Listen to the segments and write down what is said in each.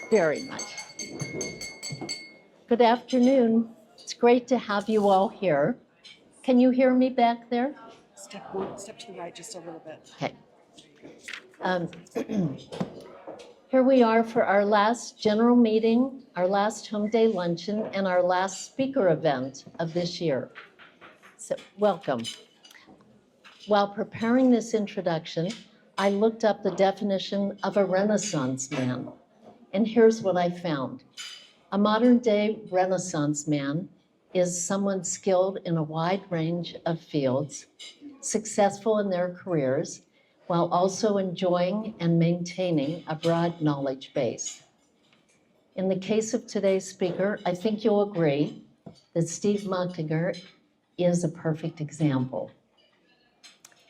very much. Good afternoon. It's great to have you all here. Can you hear me back there? Step to the right just a little bit. Okay. Here we are for our last general meeting, our last home day luncheon, and our last speaker event of this year. So welcome. While preparing this introduction, I looked up the definition of a Renaissance man, and here's what I found. A modern-day Renaissance man is someone skilled in a wide range of fields, successful in their careers, while also enjoying and maintaining a broad knowledge base. In the case of today's speaker, I think you'll agree that Steve Machtinger is a perfect example.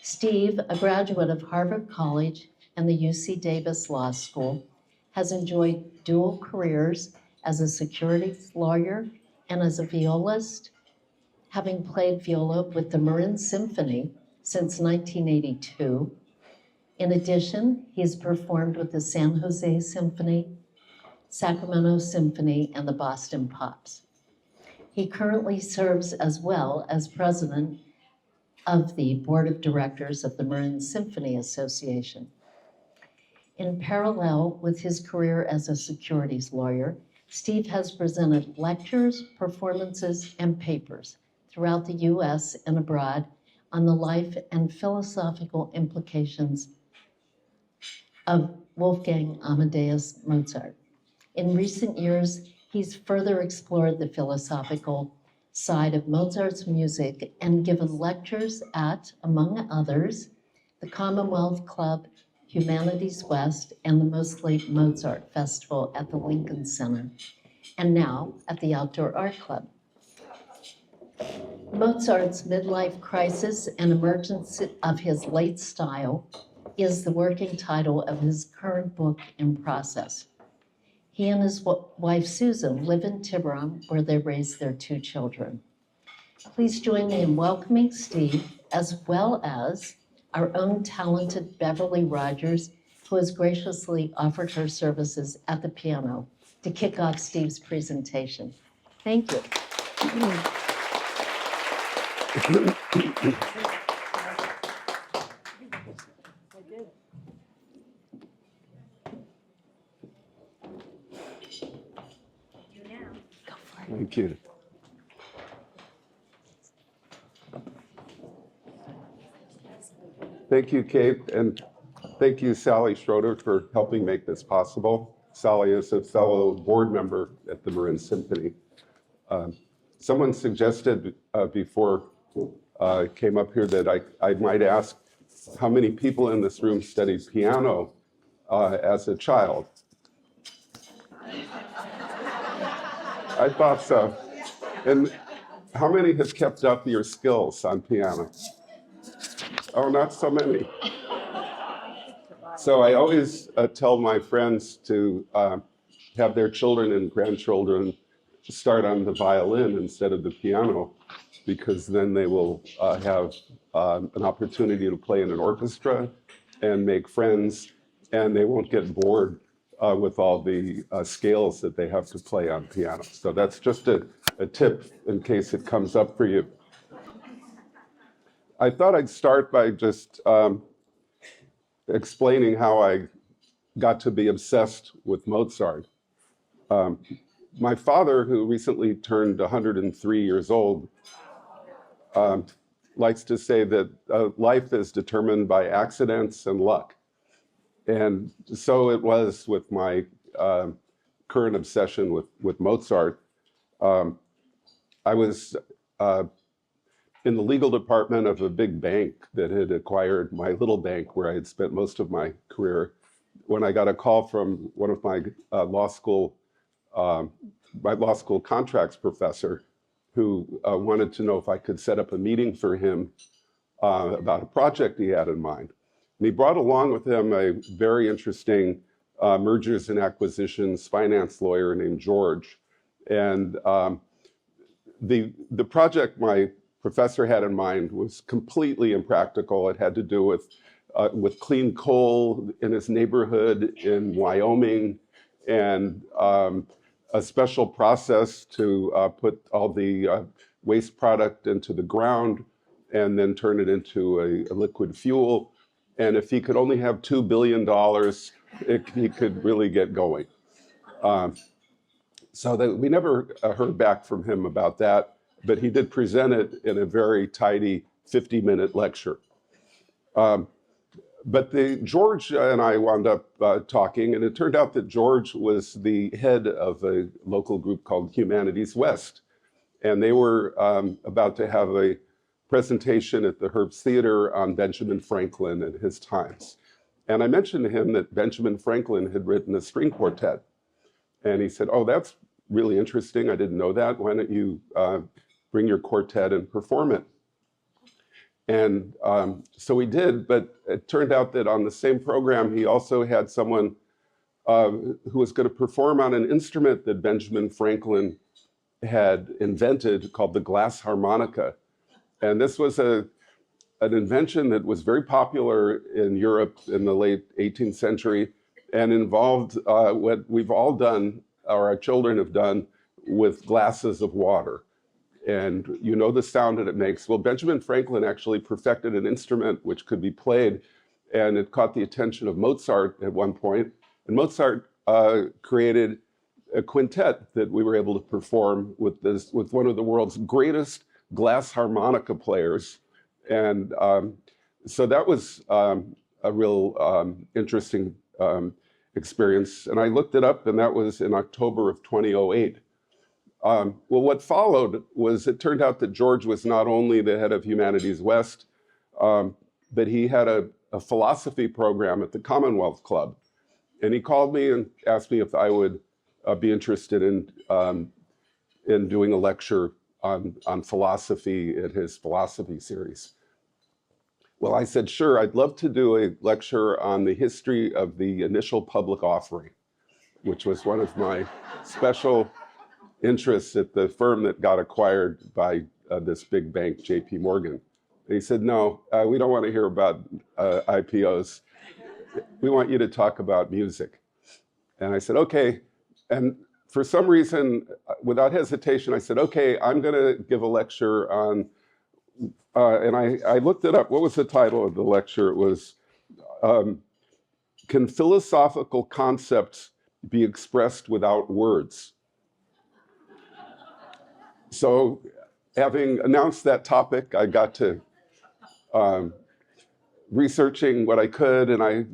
Steve, a graduate of Harvard College and the UCDavis Law School, has enjoyed dual careers as a securities lawyer and as a violist, having played viola with the Marin Symphony since 1982. In addition, he has performed with the San Jose Symphony, Sacramento Symphony, and the Boston Pops. He currently serves as well as president of the board of directors of the Marin Symphony Association. In parallel with his career as a securities lawyer, Steve has presented lectures, performances, and papers throughout the US and abroad on the life and philosophical implications of Wolfgang Amadè Mozart. In recent years, he's further explored the philosophical side of Mozart's music and given lectures at, among others, the Commonwealth Club, Humanities West, and the Mostly Mozart Festival at the Lincoln Center, and now at the Outdoor Art Club. Mozart's midlife crisis and emergence of his late style is the working title of his current book in process. He and his wife Susan live in Tiburon, where they raise their 2 children. Please join me in welcoming Steve, as well as our own talented Beverly Rogers, who has graciously offered her services at the piano to kick off Steve's presentation. Thank you. Thank you. Thank you, Kate, and thank you, Sally Schroeder, for helping make this possible. Sally is a fellow board member at the Marin Symphony. Someone suggested before I came up here that I might ask how many people in this room studied piano as a child. I thought so. And how many have kept up your skills on piano? Oh, not so many. So I always tell my friends to have their children and grandchildren start on the violin instead of the piano, because then they will have an opportunity to play in an orchestra and make friends, and they won't get bored with all the scales that they have to play on piano. So that's just a tip in case it comes up for you. I thought I'd start by just explaining how I got to be obsessed with Mozart. My father, who recently turned 103 years old, likes to say that life is determined by accidents and luck. And so it was with my current obsession with Mozart. I was in the legal department of a big bank that had acquired my little bank where I had spent most of my career, when I got a call from one of my law school contracts professor, who wanted to know if I could set up a meeting for him about a project he had in mind. And he brought along with him a very interesting mergers and acquisitions finance lawyer named George. And the project my professor had in mind was completely impractical. It had to do with clean coal in his neighborhood in Wyoming and a special process to put all the waste product into the ground and then turn it into a liquid fuel. And if he could only have $2 billion, he could really get going. So that we never heard back from him about that, but he did present it in a very tidy 50-minute lecture. But George and I wound up talking, and it turned out that George was the head of a local group called Humanities West. And they were about to have a presentation at the Herbst Theater on Benjamin Franklin and his times. And I mentioned to him that Benjamin Franklin had written a string quartet. And he said, oh, that's really interesting. I didn't know that. Why don't you bring your quartet and perform it? And so we did, but it turned out that on the same program, he also had someone who was going to perform on an instrument that Benjamin Franklin had invented called the glass harmonica. And this was an invention that was very popular in Europe in the late 18th century and involved what we've all done, or our children have done, with glasses of water. And you know the sound that it makes. Well, Benjamin Franklin actually perfected an instrument which could be played, and it caught the attention of Mozart at one point. And Mozart created a quintet that we were able to perform with one of the world's greatest glass harmonica players. And so that was a real interesting experience. And I looked it up, and that was in October of 2008. Well, what followed was it turned out that George was not only the head of Humanities West, but he had a philosophy program at the Commonwealth Club. And he called me and asked me if I would be interested in doing a lecture on philosophy at his philosophy series. Well, I said, sure, I'd love to do a lecture on the history of the initial public offering, which was one of my special interests at the firm that got acquired by this big bank, JP Morgan. And he said, no, we don't want to hear about IPOs. We want you to talk about music. And I said, okay. And for some reason, without hesitation, I said, okay, I'm going to give a lecture on, and I looked it up. What was the title of the lecture? It was, Can Philosophical Concepts Be Expressed Without Words? So having announced that topic, I got to researching what I could, and I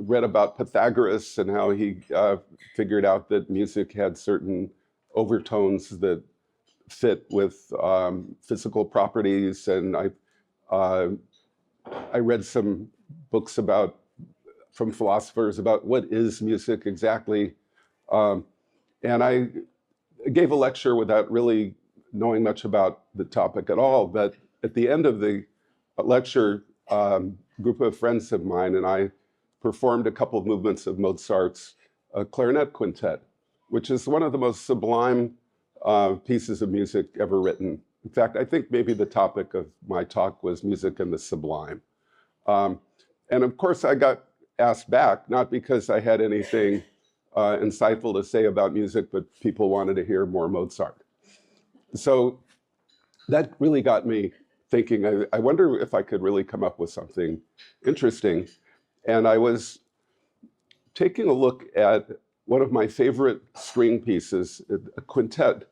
read about Pythagoras and how he figured out that music had certain overtones that fit with physical properties, and I read some books from philosophers about what is music exactly, and I gave a lecture without really knowing much about the topic at all. But at the end of the lecture, a group of friends of mine and I performed a couple of movements of Mozart's clarinet quintet, which is one of the most sublime pieces of music ever written. In fact, I think maybe the topic of my talk was music and the sublime. And of course, I got asked back, not because I had anything insightful to say about music, but people wanted to hear more Mozart. So that really got me thinking, I wonder if I could really come up with something interesting. And I was taking a look at one of my favorite string pieces, a quintet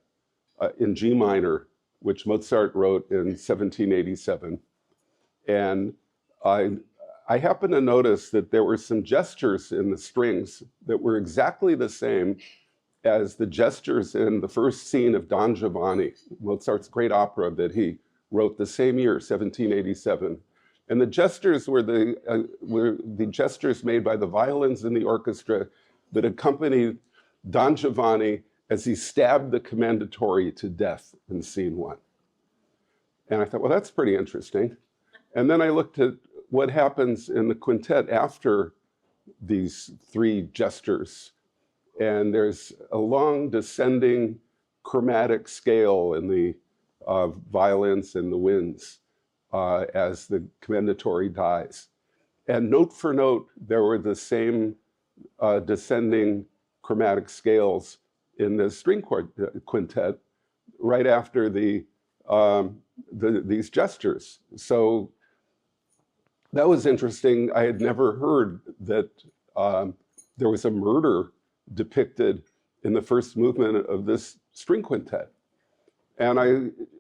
in G minor, which Mozart wrote in 1787. And I happened to notice that there were some gestures in the strings that were exactly the same as the gestures in the first scene of Don Giovanni, Mozart's great opera that he wrote the same year, 1787. And the gestures were the gestures made by the violins in the orchestra that accompanied Don Giovanni as he stabbed the commendatory to death in scene 1. And I thought, well, that's pretty interesting. And then I looked at what happens in the quintet after these 3 gestures. And there's a long descending chromatic scale in the violins and the winds as the commendatory dies. And note for note, there were the same descending chromatic scales in the string quintet right after these gestures. So that was interesting. I had never heard that there was a murder depicted in the first movement of this string quintet. And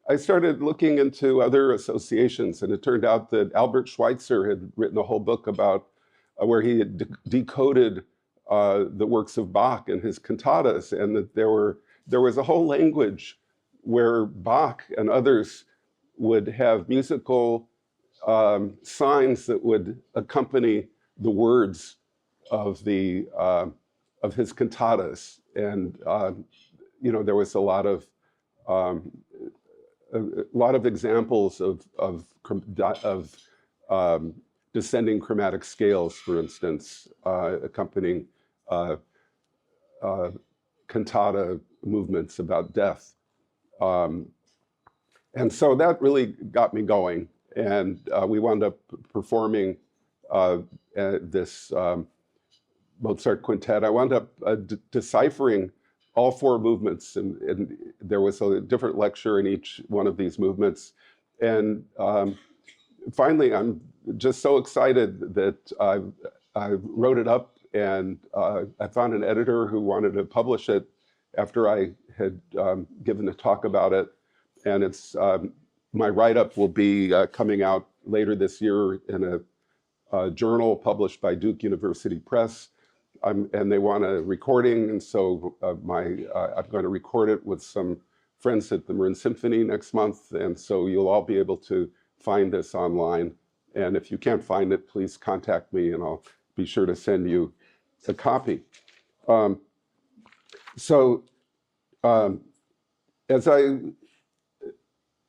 I started looking into other associations, and it turned out that Albert Schweitzer had written a whole book about where he had decoded the works of Bach and his cantatas, and that there was a whole language where Bach and others would have musical signs that would accompany the words of his cantatas, and there was a lot of examples of descending chromatic scales, for instance, accompanying cantata movements about death. And so that really got me going. And we wound up performing this Mozart quintet. I wound up deciphering all four movements, and there was a different lecture in each one of these movements. And finally, I'm just so excited that I wrote it up, and I found an editor who wanted to publish it after I had given a talk about it. And it's my write-up will be coming out later this year in a journal published by Duke University Press. And they want a recording, and so I'm going to record it with some friends at the Marin Symphony next month, and so you'll all be able to find this online. And if you can't find it, please contact me, and I'll be sure to send you a copy. As I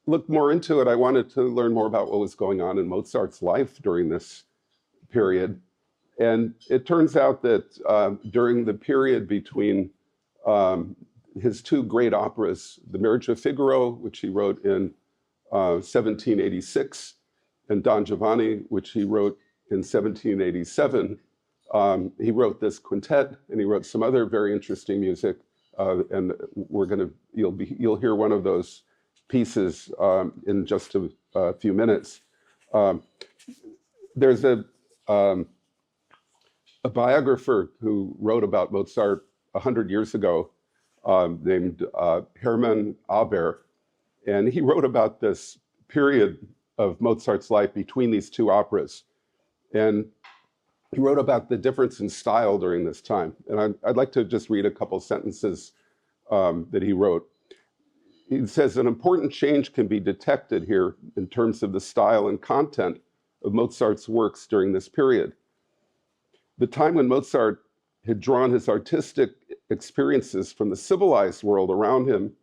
looked more into it, I wanted to learn more about what was going on in Mozart's life during this period. And it turns out that during the period between his two great operas, The Marriage of Figaro, which he wrote in 1786, and Don Giovanni, which he wrote in 1787, he wrote this quintet, and he wrote some other very interesting music. And you'll hear one of those pieces in just a few minutes. There's a biographer who wrote about Mozart 100 years ago named Hermann Aber, and he wrote about this period of Mozart's life between these two operas. And he wrote about the difference in style during this time. And I'd like to just read a couple sentences that he wrote. He says, an important change can be detected here in terms of the style and content of Mozart's works during this period. The time when Mozart had drawn his artistic experiences from the civilized world around him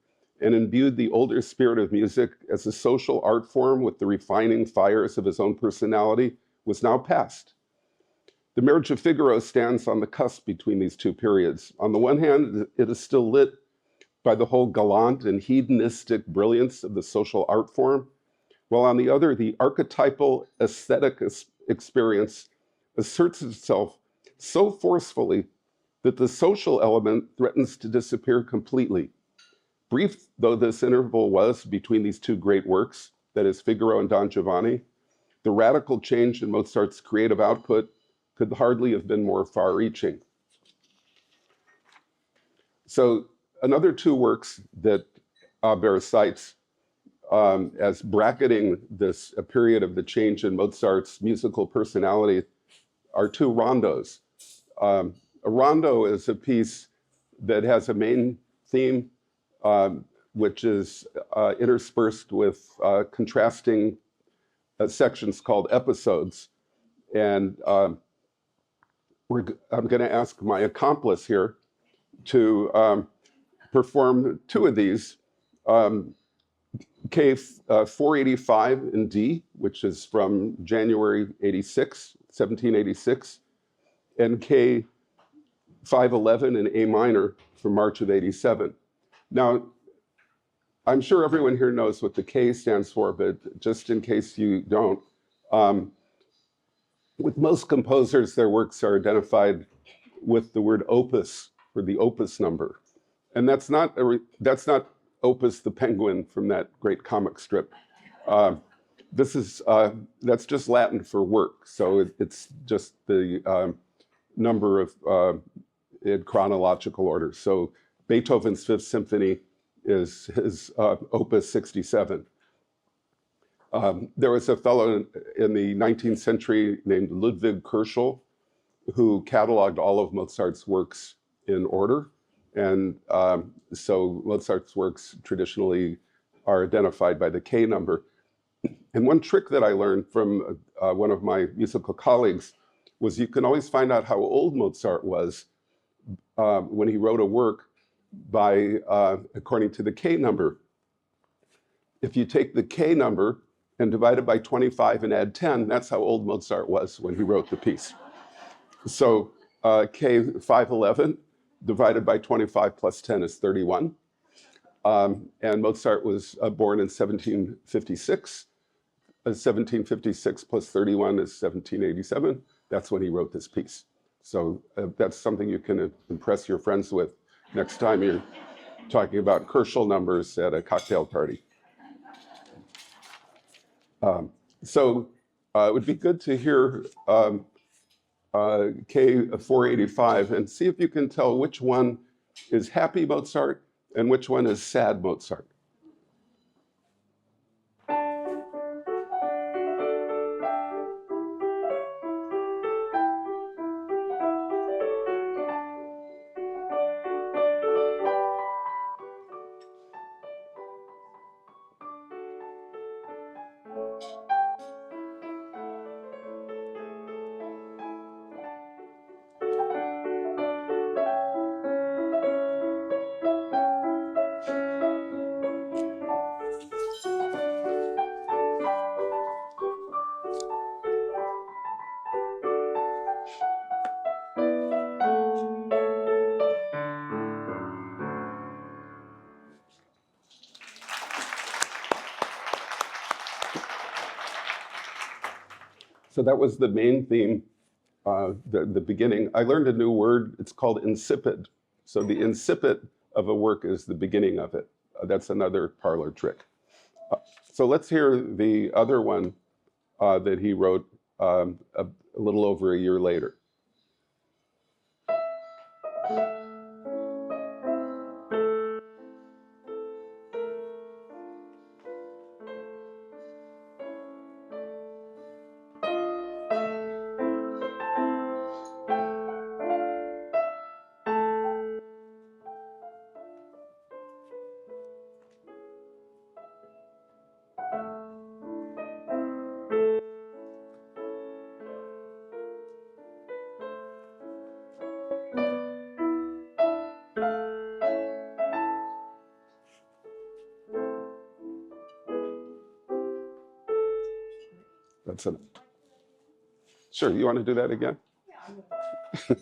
and imbued the older spirit of music as a social art form with the refining fires of his own personality was now past. The Marriage of Figaro stands on the cusp between these two periods. On the one hand, it is still lit by the whole gallant and hedonistic brilliance of the social art form, while on the other, the archetypal aesthetic experience asserts itself so forcefully that the social element threatens to disappear completely. Brief though this interval was between these two great works, that is Figaro and Don Giovanni, the radical change in Mozart's creative output could hardly have been more far-reaching. So another two works that Aber cites as bracketing this a period of the change in Mozart's musical personality are two rondos. A rondo is a piece that has a main theme, which is interspersed with contrasting sections called episodes. And I'm going to ask my accomplice here to perform two of these. K 485 in D, which is from January 1786, and K 511 in A minor from March of 87. Now, I'm sure everyone here knows what the K stands for, but just in case you don't, with most composers, their works are identified with the word opus for the opus number. And that's not Opus the penguin from that great comic strip. That's just Latin for work. So it's just the number of in chronological order. So Beethoven's Fifth Symphony is his Opus 67. There was a fellow in the 19th century named Ludwig Kerschel who cataloged all of Mozart's works in order. And so Mozart's works traditionally are identified by the K number. And one trick that I learned from one of my musical colleagues was you can always find out how old Mozart was when he wrote a work by according to the K number. If you take the K number and divide it by 25 and add 10, that's how old Mozart was when he wrote the piece. So K 511 divided by 25 plus 10 is 31. And Mozart was born in 1756. 1756 plus 31 is 1787. That's when he wrote this piece. So that's something you can impress your friends with next time you're talking about Kerschel numbers at a cocktail party. So it would be good to hear K485 and see if you can tell which one is happy Mozart and which one is sad Mozart. So that was the main theme, the beginning. I learned a new word, it's called insipid. So the incipit of a work is the beginning of it. That's another parlor trick. So let's hear the other one that he wrote a little over a year later. That's it. Sure, you want to do that again? Yeah.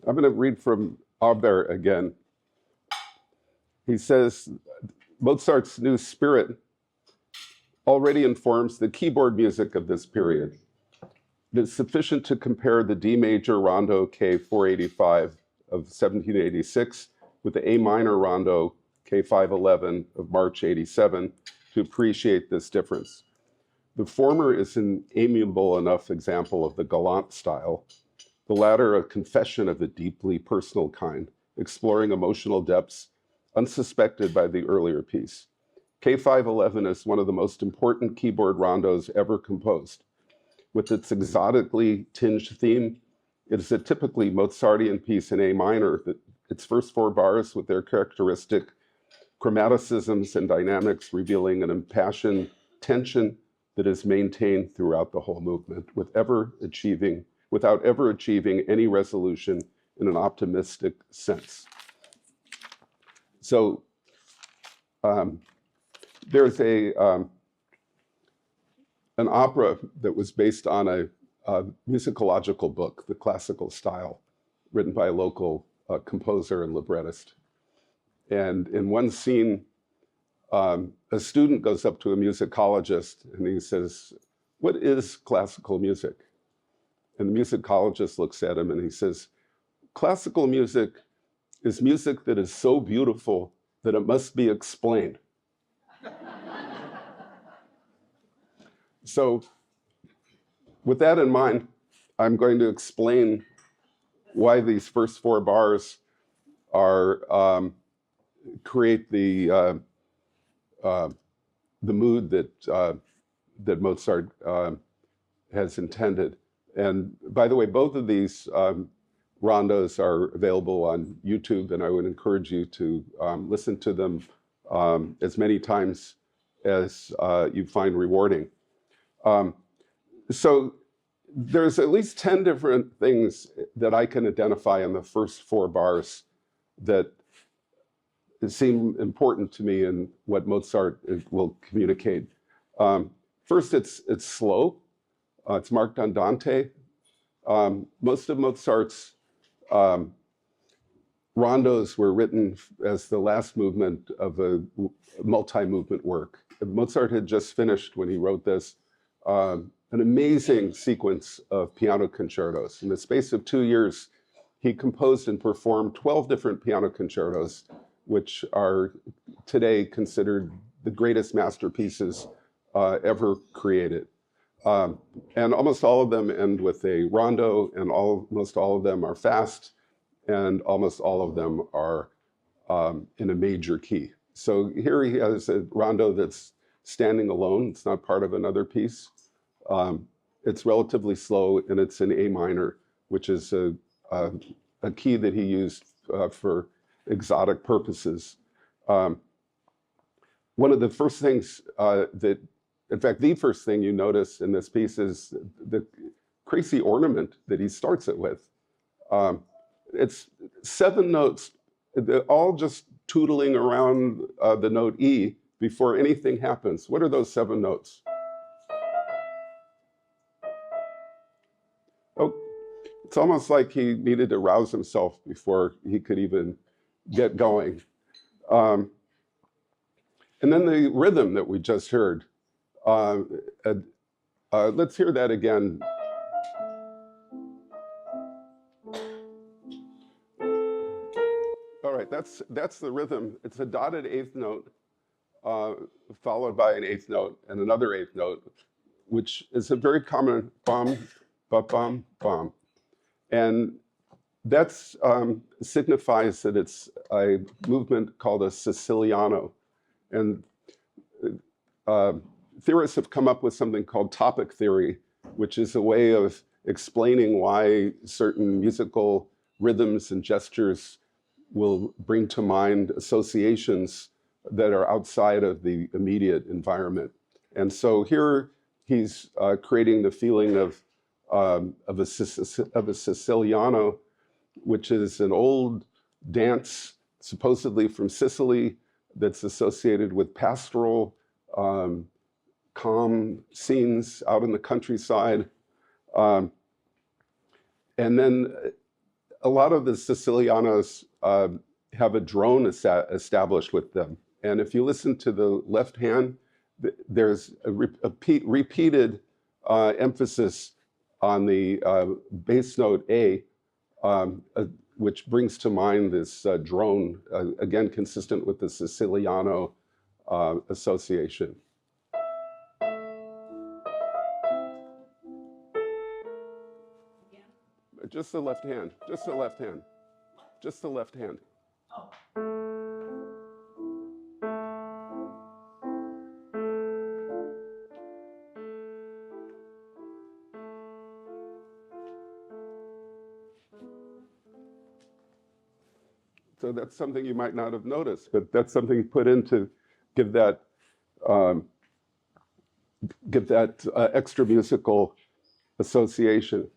I'm going to read from Aubert again. He says, Mozart's new spirit already informs the keyboard music of this period. It is sufficient to compare the D major rondo K485 of 1786 with the A minor rondo K511 of March 87 to appreciate this difference. The former is an amiable enough example of the galant style, the latter a confession of the deeply personal kind, exploring emotional depths unsuspected by the earlier piece. K511 is one of the most important keyboard rondos ever composed. With its exotically tinged theme, it is a typically Mozartian piece in A minor that its first four bars with their characteristic chromaticisms and dynamics, revealing an impassioned tension that is maintained throughout the whole movement without ever achieving any resolution in an optimistic sense. So there's an opera that was based on a musicological book, The Classical Style, written by a local composer and librettist. And in one scene, a student goes up to a musicologist and he says, "What is classical music?" And the musicologist looks at him and he says, "Classical music is music that is so beautiful that it must be explained." So with that in mind, I'm going to explain why these first four bars are create the mood that Mozart has intended. And by the way, both of these rondos are available on YouTube, and I would encourage you to listen to them as many times as you find rewarding. So there's at least 10 different things that I can identify in the first four bars that seem important to me in what Mozart will communicate. First, it's slow. It's marked andante. Most of Mozart's rondos were written as the last movement of a multi-movement work. Mozart had just finished, when he wrote this, an amazing sequence of piano concertos. In the space of 2 years, he composed and performed 12 different piano concertos, which are today considered the greatest masterpieces ever created. And almost all of them end with a rondo, and almost all of them are fast, and almost all of them are in a major key. So here he has a rondo that's standing alone. It's not part of another piece. It's relatively slow, and it's in A minor, which is a key that he used for exotic purposes. One of the first things in fact, the first thing you notice in this piece is the crazy ornament that he starts it with. It's 7 notes, all just tootling around the note E before anything happens. What are those 7 notes? Oh, it's almost like he needed to rouse himself before he could even get going. And then the rhythm that we just heard. Let's hear that again. All right, that's the rhythm. It's a dotted 8th note, followed by an 8th note and another 8th note, which is a very common bum, ba bum, bum. And that signifies that it's a movement called a Siciliano. And theorists have come up with something called topic theory, which is a way of explaining why certain musical rhythms and gestures will bring to mind associations that are outside of the immediate environment. And so here he's creating the feeling of a Siciliano, which is an old dance, supposedly from Sicily, that's associated with pastoral, calm scenes out in the countryside. And then a lot of the Sicilianos have a drone established with them. And if you listen to the left hand, there's a repeated emphasis on the bass note A, which brings to mind this drone, again, consistent with the Siciliano association. Just the left hand, just the left hand, just the left hand. So that's something you might not have noticed, but that's something put in to give that extra musical association.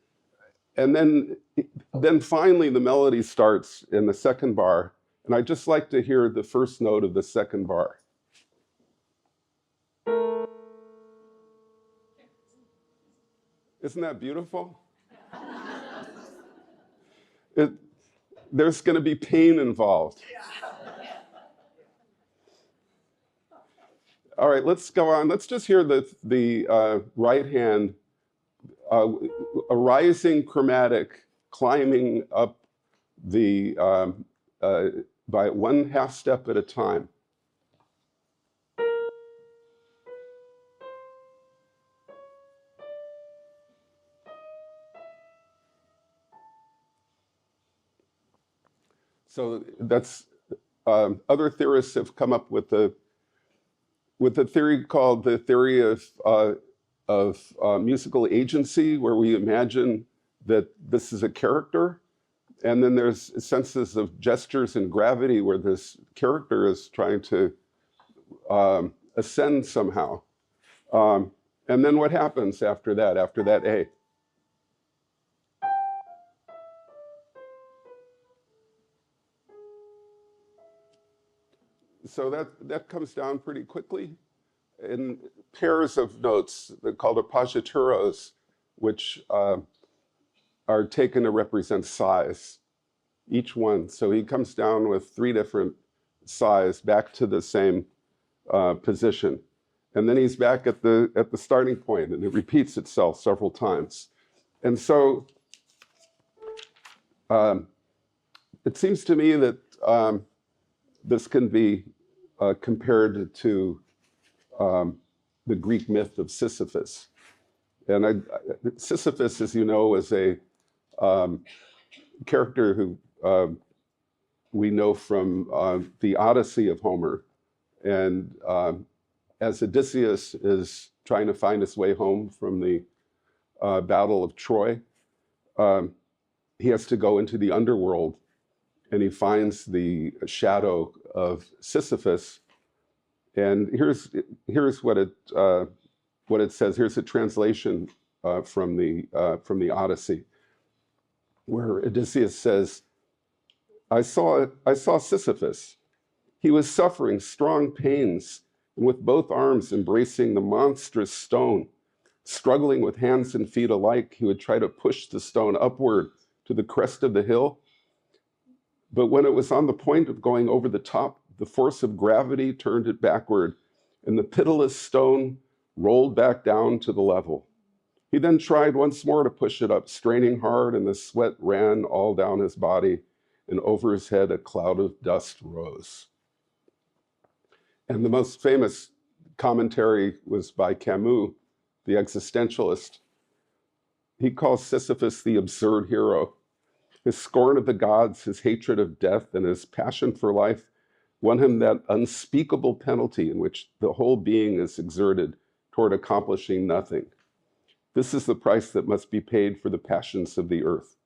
And then finally the melody starts in the second bar, and I'd just like to hear the first note of the second bar. Isn't that beautiful? There's going to be pain involved. All right, let's go on. Let's just hear the right hand, a rising chromatic climbing up the by one half step at a time. So that's other theorists have come up with a theory called the theory of musical agency, where we imagine that this is a character, and then there's senses of gestures and gravity where this character is trying to ascend somehow. And then what happens after that A? So that comes down pretty quickly in pairs of notes. They're called appoggiaturos, which are taken to represent size, each one. So he comes down with 3 different size back to the same position. And then he's back at the starting point, and it repeats itself several times. And so it seems to me that this can be compared to the Greek myth of Sisyphus. And Sisyphus, as you know, is a character who we know from the Odyssey of Homer. And as Odysseus is trying to find his way home from the Battle of Troy, he has to go into the underworld, and he finds the shadow of Sisyphus. And here's what it says. Here's a translation from the Odyssey, where Odysseus says, I saw Sisyphus. He was suffering strong pains, and with both arms embracing the monstrous stone, struggling with hands and feet alike, he would try to push the stone upward to the crest of the hill. But when it was on the point of going over the top, the force of gravity turned it backward, and the pitiless stone rolled back down to the level. He then tried once more to push it up, straining hard, and the sweat ran all down his body, and over his head a cloud of dust rose. And the most famous commentary was by Camus, the existentialist. He calls Sisyphus the absurd hero. His scorn of the gods, his hatred of death, and his passion for life won him that unspeakable penalty in which the whole being is exerted toward accomplishing nothing. This is the price that must be paid for the passions of the earth.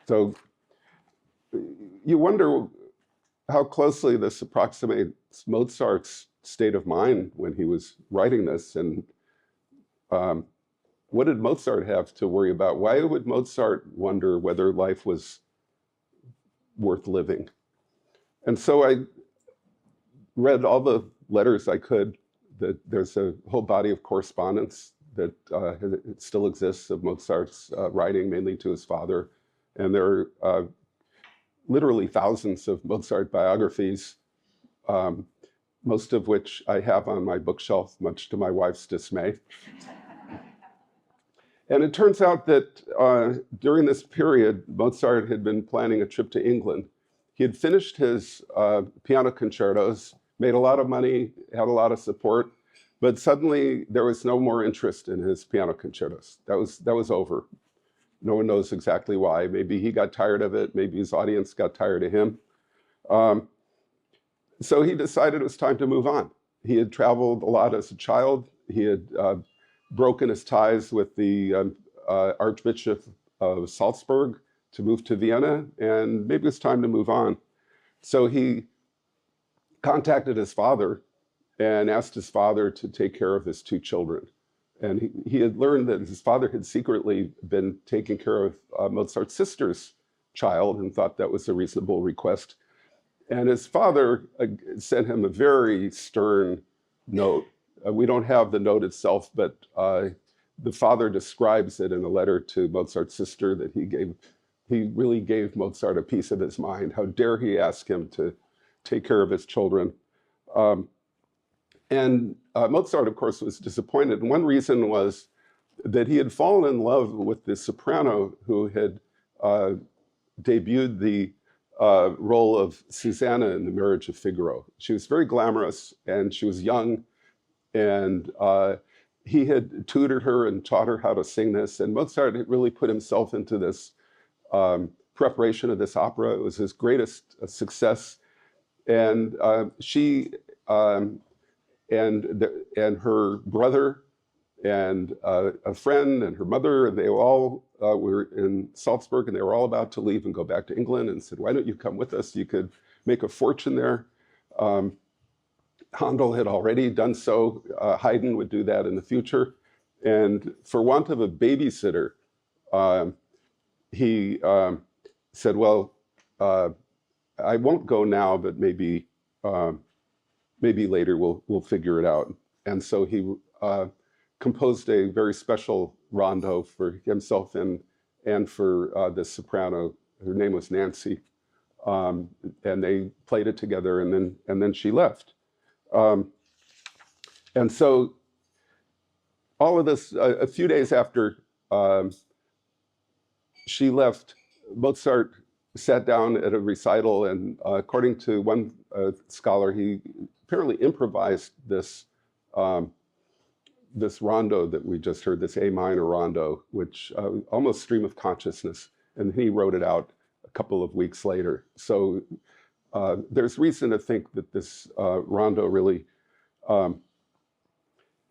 So you wonder how closely this approximates Mozart's state of mind when he was writing this, and what did Mozart have to worry about? Why would Mozart wonder whether life was worth living? And so I read all the letters I could. There's a whole body of correspondence that it still exists of Mozart's writing, mainly to his father. And there are literally thousands of Mozart biographies, most of which I have on my bookshelf, much to my wife's dismay. And it turns out that during this period, Mozart had been planning a trip to England. He had finished his piano concertos, made a lot of money, had a lot of support, but suddenly there was no more interest in his piano concertos. That was over. No one knows exactly why. Maybe he got tired of it. Maybe his audience got tired of him. So he decided it was time to move on. He had traveled a lot as a child. He had broken his ties with the Archbishop of Salzburg, to move to Vienna, and maybe it's time to move on. So he contacted his father and asked his father to take care of his two children. And he had learned that his father had secretly been taking care of Mozart's sister's child and thought that was a reasonable request. And his father sent him a very stern note. We don't have the note itself, but the father describes it in a letter to Mozart's sister that he really gave Mozart a piece of his mind. How dare he ask him to take care of his children? And Mozart, of course, was disappointed. And one reason was that he had fallen in love with the soprano who had debuted the role of Susanna in The Marriage of Figaro. She was very glamorous, and she was young, and he had tutored her and taught her how to sing this. And Mozart had really put himself into this preparation of this opera. It was his greatest success. And she and her brother and a friend and her mother, they all were in Salzburg, and they were all about to leave and go back to England, and said, why don't you come with us? You could make a fortune there. Handel had already done so. Haydn would do that in the future. And for want of a babysitter, he said, well, I won't go now, but maybe later we'll figure it out. And so he composed a very special rondo for himself and for the soprano. Her name was Nancy, and they played it together. And then she left. And so all of this, a few days after she left, Mozart sat down at a recital, and according to one scholar, he apparently improvised this this rondo that we just heard, this A minor rondo, which almost stream of consciousness, and he wrote it out a couple of weeks later. So there's reason to think that this rondo really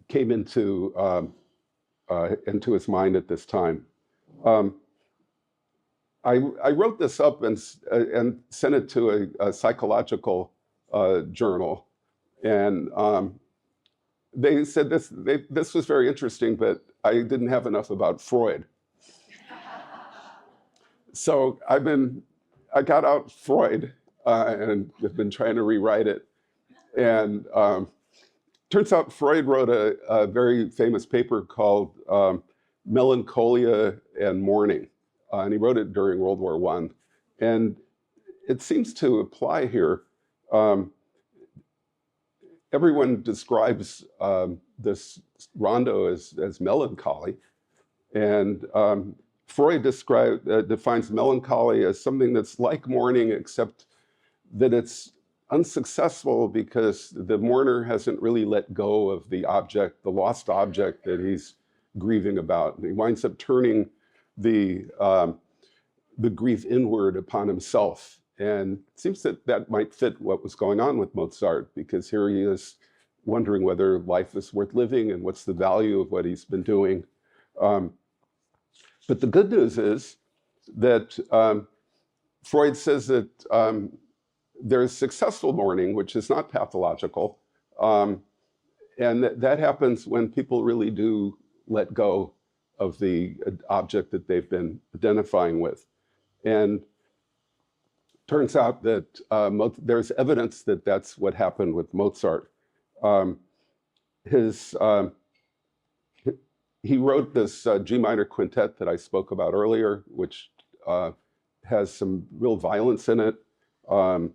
came into his mind at this time. I wrote this up and sent it to a psychological journal, and they said this was very interesting, but I didn't have enough about Freud. So I got out Freud and have been trying to rewrite it. And turns out Freud wrote a very famous paper called Melancholia and Mourning. And he wrote it during World War I. And it seems to apply here. Everyone describes this rondo as melancholy. And Freud defines melancholy as something that's like mourning, except that it's unsuccessful because the mourner hasn't really let go of the object, the lost object that he's grieving about. And he winds up turning the grief inward upon himself. And it seems that might fit what was going on with Mozart, because here he is wondering whether life is worth living and what's the value of what he's been doing. But the good news is that Freud says that there's successful mourning, which is not pathological. And that happens when people really do let go of the object that they've been identifying with. And turns out that there's evidence that that's what happened with Mozart. He wrote this G minor quintet that I spoke about earlier, which has some real violence in it. And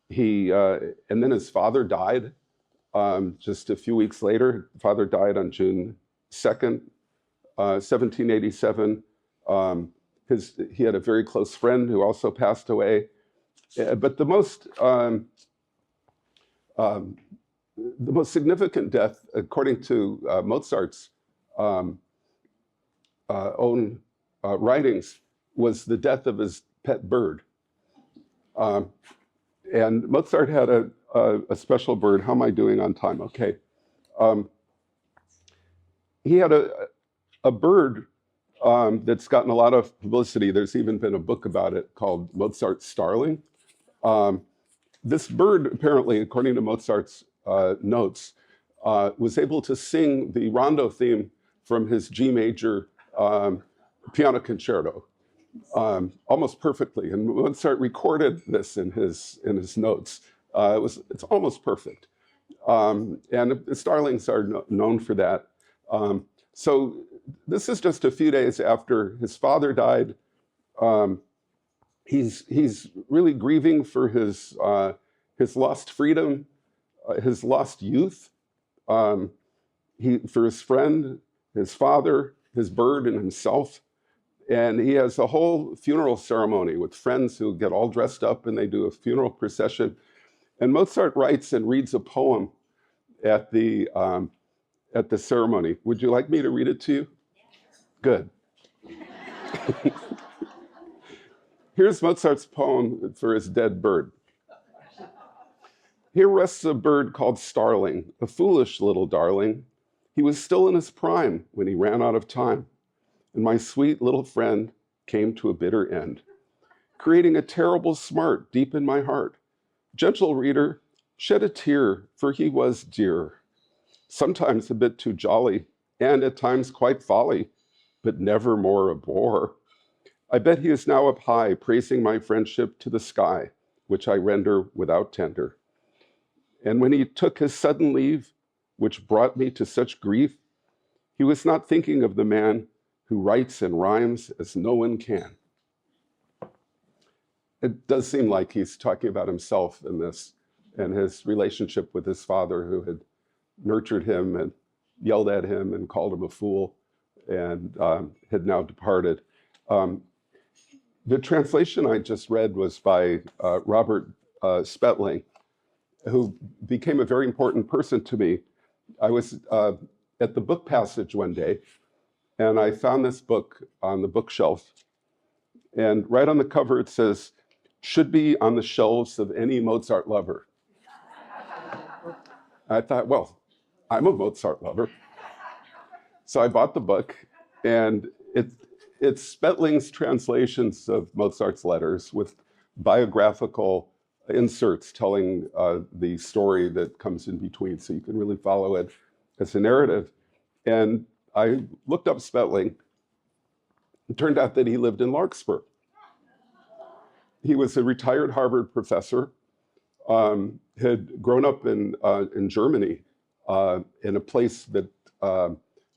then his father died just a few weeks later. Father died on June 2nd, 1787. He had a very close friend who also passed away. But the most significant death, according to Mozart's own writings, was the death of his pet bird. And Mozart had a special bird. How am I doing on time? Okay. He had a bird that's gotten a lot of publicity. There's even been a book about it called Mozart's Starling. This bird, apparently, according to Mozart's notes, was able to sing the rondo theme from his G major piano concerto almost perfectly. And Mozart recorded this in his notes. It's almost perfect. And the starlings are known for that. So this is just a few days after his father died. He's really grieving for his lost freedom, his lost youth, for his friend, his father, his bird, and himself. And he has a whole funeral ceremony with friends who get all dressed up and they do a funeral procession. And Mozart writes and reads a poem at the ceremony. Would you like me to read it to you? Good. Here's Mozart's poem for his dead bird. Here rests a bird called Starling, a foolish little darling. He was still in his prime when he ran out of time, and my sweet little friend came to a bitter end, creating a terrible smart deep in my heart. Gentle reader, shed a tear, for he was dear, sometimes a bit too jolly, and at times quite folly, but never more a bore. I bet he is now up high, praising my friendship to the sky, which I render without tender. And when he took his sudden leave, which brought me to such grief, he was not thinking of the man who writes and rhymes as no one can. It does seem like he's talking about himself in this and his relationship with his father, who had nurtured him and yelled at him and called him a fool and had now departed. The translation I just read was by Robert Spetling, who became a very important person to me. I was at the book passage one day, and I found this book on the bookshelf. And right on the cover, it says, "Should be on the shelves of any Mozart lover." I thought, well, I'm a Mozart lover. So I bought the book, and it's Spetling's translations of Mozart's letters with biographical inserts telling the story that comes in between, so you can really follow it as a narrative. And I looked up Spetling. It turned out that he lived in Larkspur. He was a retired Harvard professor, had grown up in Germany, in a place that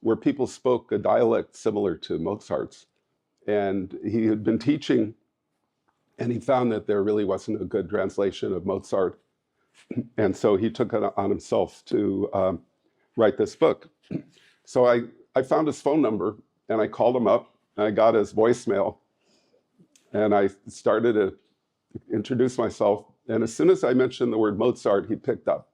where people spoke a dialect similar to Mozart's. And he had been teaching, and he found that there really wasn't a good translation of Mozart. And so he took it on himself to write this book. So I found his phone number, and I called him up, and I got his voicemail. And I started to introduce myself. And as soon as I mentioned the word Mozart, he picked up.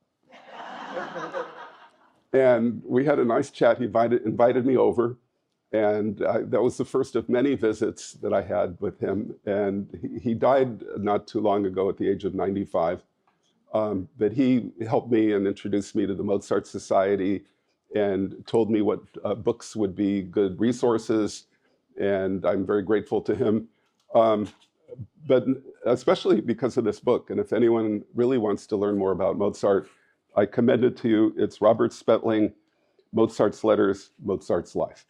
And we had a nice chat. He invited me over. And that was the first of many visits that I had with him. And he died not too long ago at the age of 95. But he helped me and introduced me to the Mozart Society and told me what books would be good resources. And I'm very grateful to him. But especially because of this book. And if anyone really wants to learn more about Mozart, I commend it to you. It's Robert Spetling, Mozart's Letters, Mozart's Life.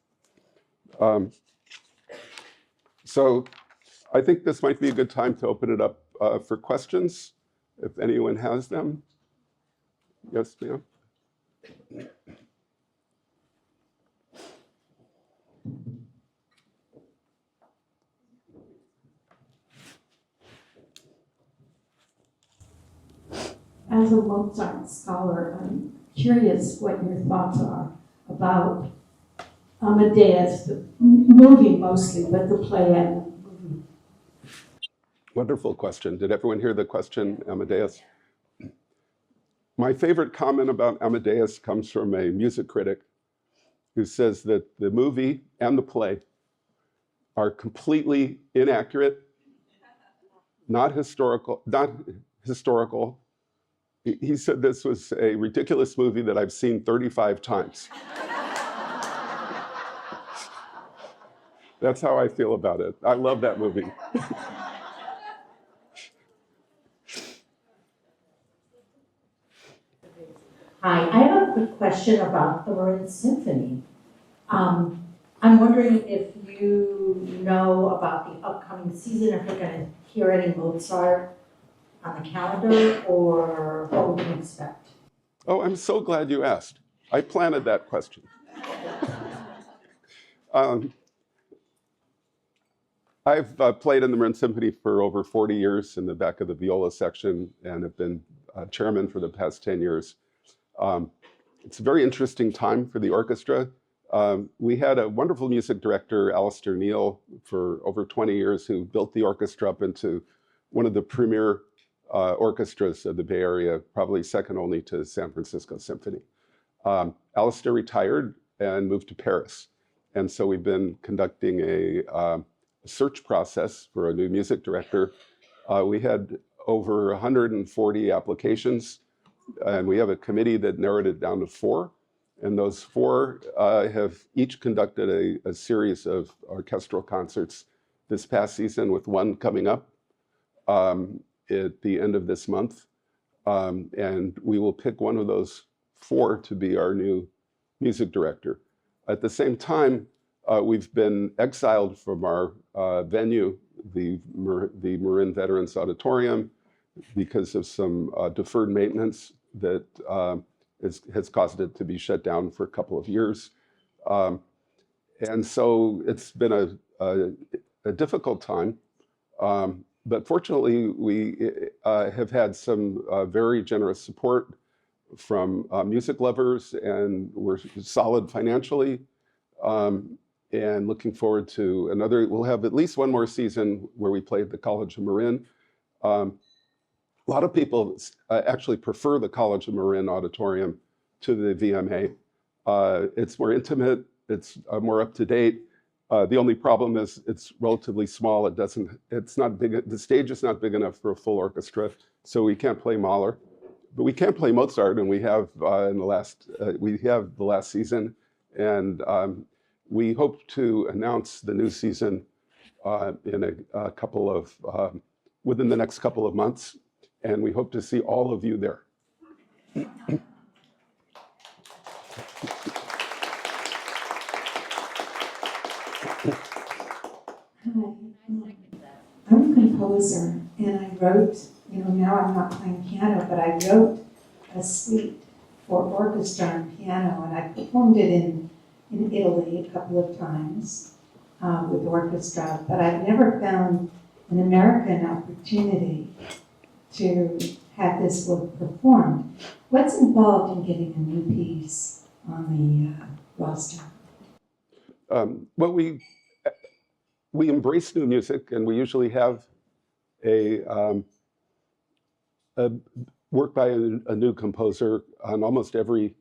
So I think this might be a good time to open it up for questions, if anyone has them. Yes, ma'am? As a Mozart scholar, I'm curious what your thoughts are about Amadeus, the movie mostly, but the play and the movie. Wonderful question. Did everyone hear the question, Amadeus? My favorite comment about Amadeus comes from a music critic who says that the movie and the play are completely inaccurate, not historical. He said this was a ridiculous movie that I've seen 35 times. That's how I feel about it. I love that movie. Hi, I have a quick question about the Marin Symphony. I'm wondering if you know about the upcoming season, if we're going to hear any Mozart on the calendar, or what we can expect. Oh, I'm so glad you asked. I planted that question. I've played in the Marin Symphony for over 40 years in the back of the viola section and have been chairman for the past 10 years. It's a very interesting time for the orchestra. We had a wonderful music director, Alistair Neal, for over 20 years, who built the orchestra up into one of the premier orchestras of the Bay Area, probably second only to San Francisco Symphony. Alistair retired and moved to Paris. And so we've been conducting a search process for a new music director. We had over 140 applications, and we have a committee that narrowed it down to 4. And those 4 have each conducted a series of orchestral concerts this past season, with one coming up at the end of this month. And we will pick one of those 4 to be our new music director. At the same time, we've been exiled from our venue, the Marin Veterans Auditorium, because of some deferred maintenance that has caused it to be shut down for a couple of years. And so it's been a difficult time. But fortunately, we have had some very generous support from music lovers, and we're solid financially. And looking forward to we'll have at least one more season where we play at the College of Marin. A lot of people actually prefer the College of Marin Auditorium to the VMA. It's more intimate, it's more up to date. The only problem is it's relatively small. It's not big. The stage is not big enough for a full orchestra, so we can't play Mahler, but we can play Mozart, and we have the last season, and we hope to announce the new season in within the next couple of months, and we hope to see all of you there. I'm a composer, and I wrote, now I'm not playing piano, but I wrote a suite for orchestra and piano, and I performed it in Italy a couple of times with orchestra, but I've never found an American opportunity to have this work performed. What's involved in getting a new piece on the roster? Well, we embrace new music, and we usually have a work by a new composer on almost every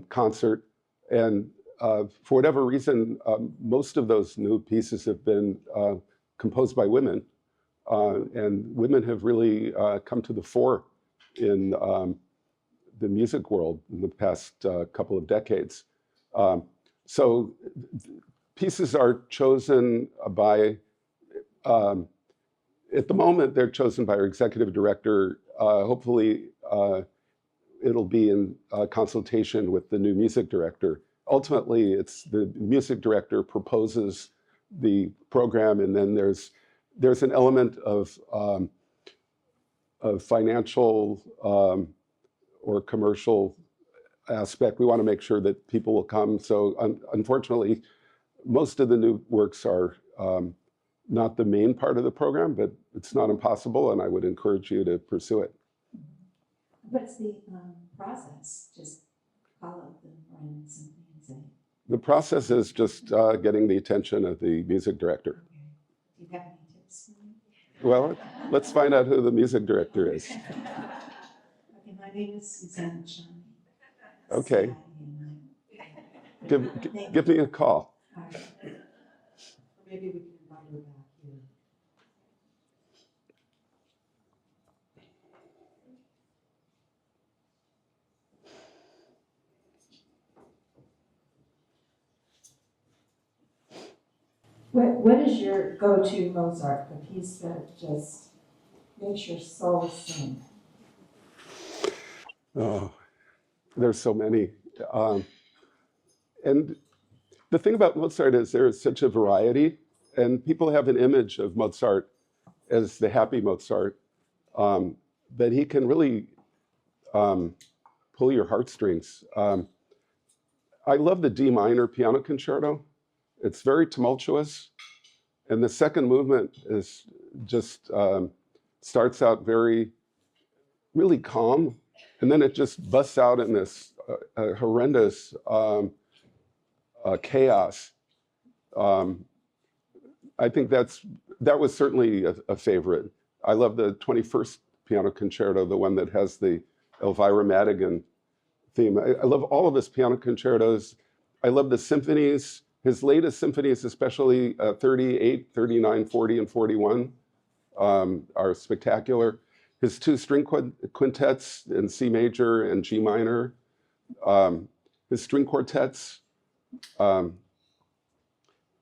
concert. And for whatever reason, most of those new pieces have been composed by women. And women have really come to the fore in the music world in the past couple of decades. So pieces are chosen by, at the moment, they're chosen by our executive director. Hopefully, it'll be in consultation with the new music director. Ultimately, it's the music director proposes the program, and then there's an element of financial or commercial aspect. We want to make sure that people will come. So unfortunately, most of the new works are not the main part of the program, but it's not impossible, and I would encourage you to pursue it. What's the process? Just call up the Marin Symphony and say. The process is just getting the attention of the music director. Okay. Do you have any tips for me? Well, let's find out who the music director is. Okay, my name is Suzanne Chani. Okay. Give me a call. All right. Maybe we can invite her back here. What is your go-to Mozart, the piece that just makes your soul sing? Oh, there's so many. And the thing about Mozart is there is such a variety, and people have an image of Mozart as the happy Mozart, that he can really pull your heartstrings. I love the D minor piano concerto. It's very tumultuous, and the second movement is just starts out really calm, and then it just busts out in this horrendous chaos. I think that was certainly a favorite. I love the 21st piano concerto, the one that has the Elvira Madigan theme. I love all of his piano concertos. I love the symphonies. His latest symphonies, especially 38, 39, 40, and 41, are spectacular. His two string quintets in C major and G minor, his string quartets,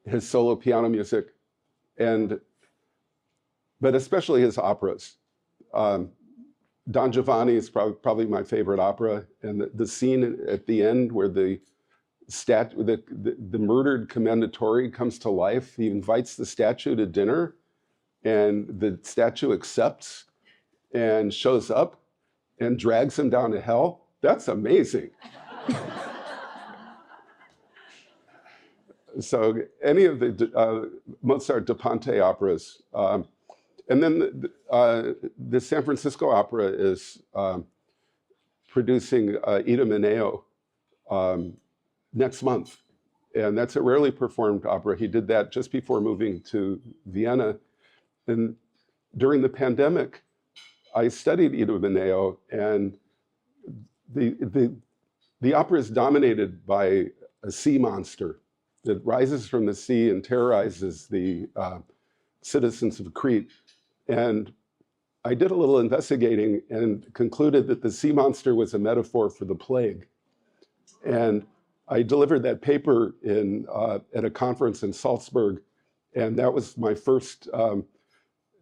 his solo piano music, but especially his operas. Don Giovanni is probably my favorite opera, and the scene at the end where the murdered commendatore comes to life. He invites the statue to dinner, and the statue accepts and shows up and drags him down to hell. That's amazing. So any of the Mozart da Ponte operas, and then the San Francisco Opera is producing Idomeneo next month. And that's a rarely performed opera. He did that just before moving to Vienna. And during the pandemic, I studied Idomeneo, and the opera is dominated by a sea monster that rises from the sea and terrorizes the citizens of Crete. And I did a little investigating and concluded that the sea monster was a metaphor for the plague. And I delivered that paper at a conference in Salzburg, and that was my first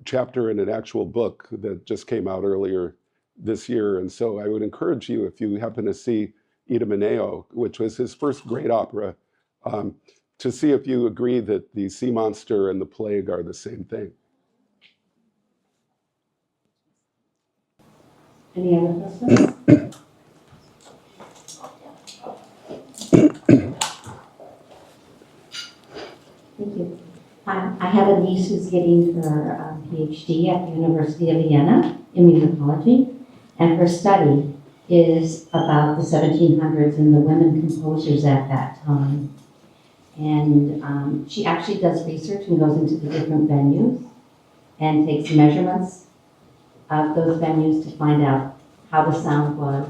chapter in an actual book that just came out earlier this year. And so I would encourage you, if you happen to see Idomeneo, which was his first great opera, to see if you agree that the sea monster and the plague are the same thing. Any other questions? Thank you. I have a niece who's getting her PhD at the University of Vienna in musicology, and her study is about the 1700s and the women composers at that time. And she actually does research and goes into the different venues and takes measurements of those venues to find out how the sound was.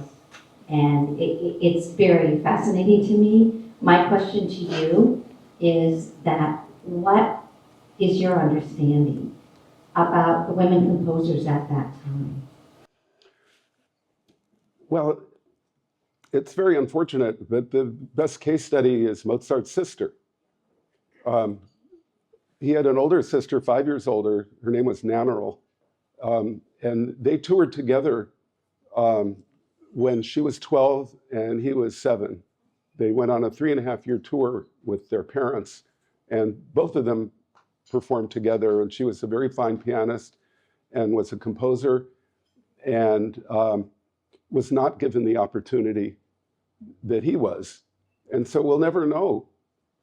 And it's very fascinating to me. My question to you is that what is your understanding about the women composers at that time? Well, it's very unfortunate, but the best case study is Mozart's sister. He had an older sister, 5 years older. Her name was Nannerl. And they toured together when she was 12 and he was 7. They went on a 3.5-year tour with their parents, and both of them performed together. And she was a very fine pianist and was a composer, and was not given the opportunity that he was. And so we'll never know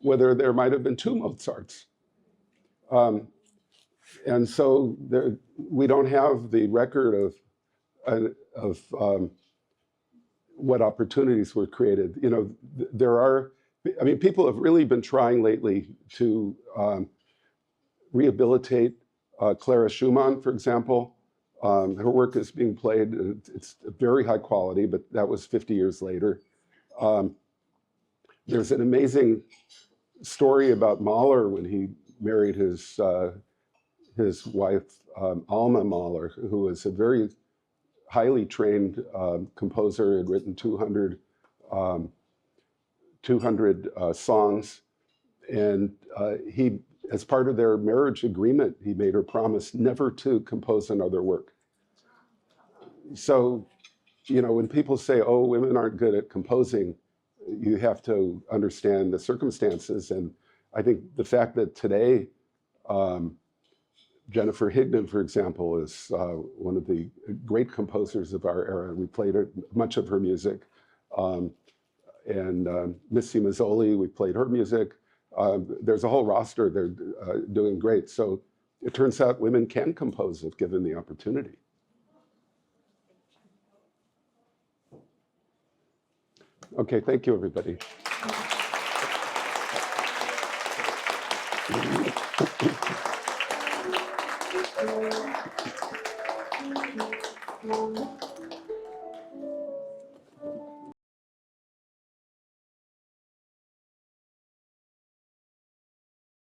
whether there might have been two Mozarts. And so we don't have the record of what opportunities were created. You know, people have really been trying lately to rehabilitate Clara Schumann, for example. Her work is being played. It's very high quality, but that was 50 years later. There's an amazing story about Mahler when he married his wife, Alma Mahler, who was a very highly trained composer, had written 200 songs. And he as part of their marriage agreement, he made her promise never to compose another work. So, when people say, oh, women aren't good at composing, you have to understand the circumstances. And I think the fact that today, Jennifer Higdon, for example, is one of the great composers of our era. We played much of her music. And Missy Mazzoli, we played her music. There's a whole roster. They're doing great. So it turns out women can compose if given the opportunity. Okay, thank you, everybody.